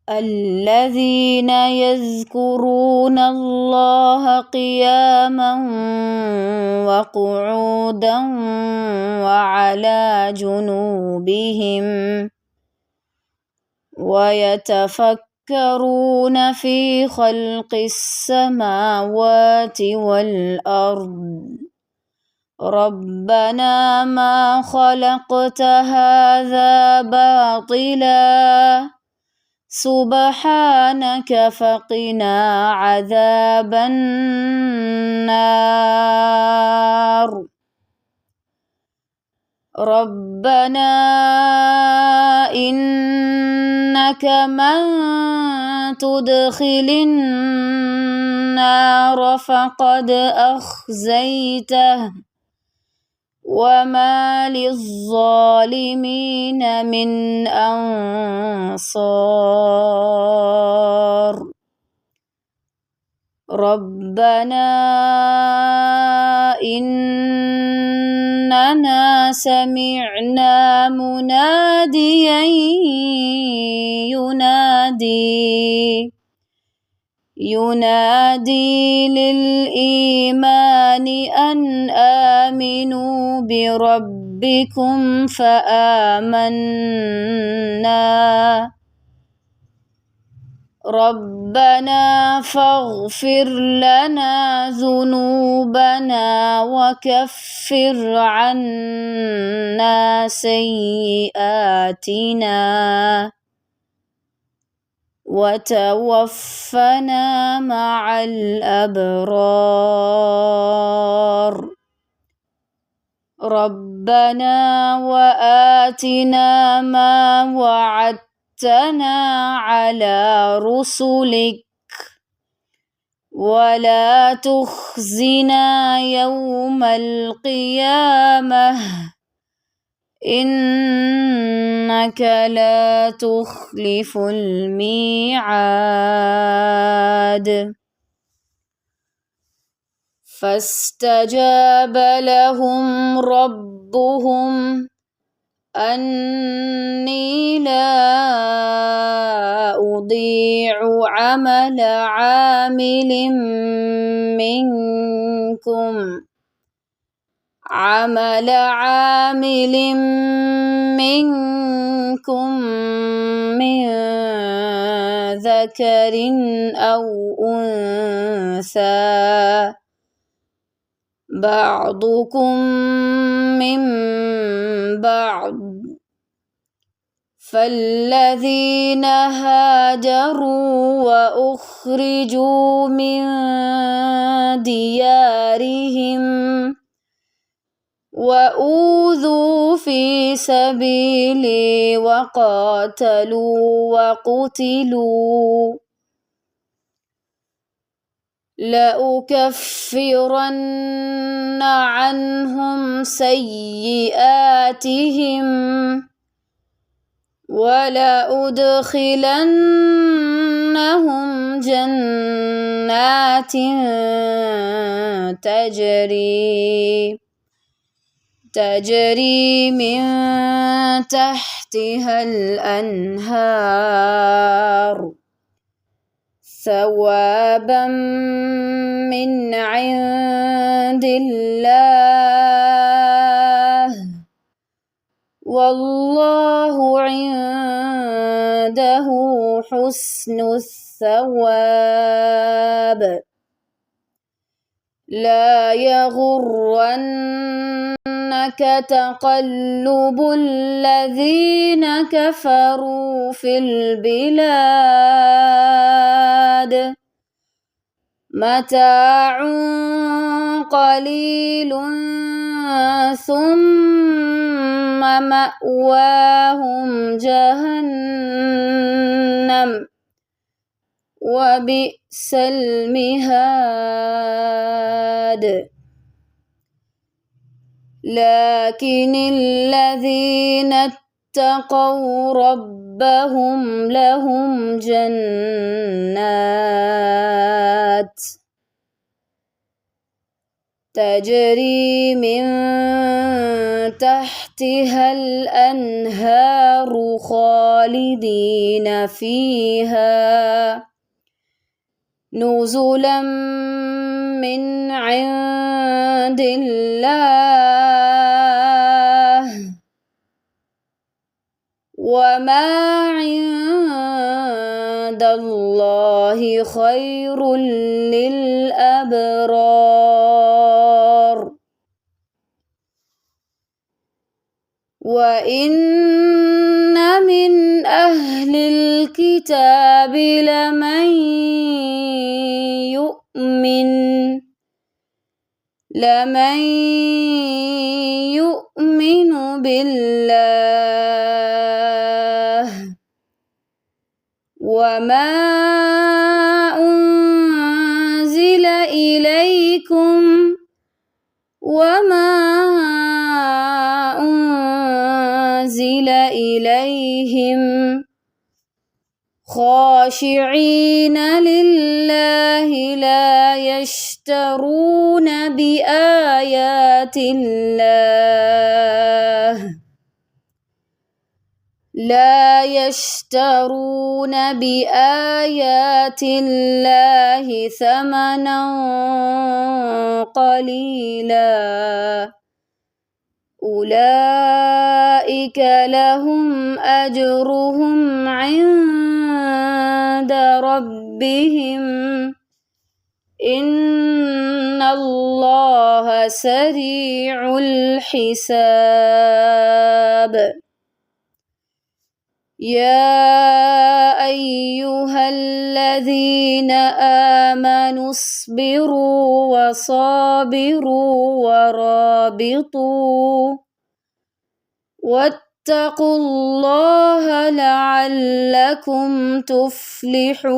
الذين يذكرون الله قياما وقعودا وعلى جنوبهم ويتفكرون في خلق السماوات والأرض ربنا ما خلقت هذا باطلا سبحانك فقنا عذاب النار ربنا إنك من تدخل النار فقد أخزيته وما للظالمين من أنصار ربنا إننا سمعنا مناديا ينادي للإيمان أن آمنوا بربكم فآمنا ربنا فاغفر لنا ذنوبنا وكفر عنا سيئاتنا وتوفنا مع الأبرار ربنا وآتنا ما وعدتنا على رسلك ولا تخزنا يوم القيامة إنك لا تخلف الميعاد فاستجاب لهم ربهم أني لا أضيع عمل عامل منكم من ذكر أو أنثى بعضكم من بعض فالذين هاجروا وأخرجوا من ديارهم وأوذوا في سبيلي وقاتلوا وقتلوا لأكفرن عنهم سيئاتهم ولأدخلنهم جنات تجري من تحتها الأنهار ثوابا من عند الله والله عنده حسن الثواب لا يغرنك تقلب الذين كفروا في البلاد متاع قليل ثم مأواهم جهنم وبئس المهاد لكن الذين اتقوا ربهم لهم جنات تجري من تحتها الأنهار خالدين فيها نزلا من عند الله وما عند الله خير للأبرار وإن من أهل الكتاب لمن يؤمن بالله وما أنزل إليكم وما أنزل إليهم خاشعين لله لا يشترون بآيات الله ثمنا قليلا أولئك لهم أجرهم عند ربهم إن الله سريع الحساب يا أيها الذين آمنوا اصبروا وصابروا ورابطوا واتقوا الله لعلكم تفلحون.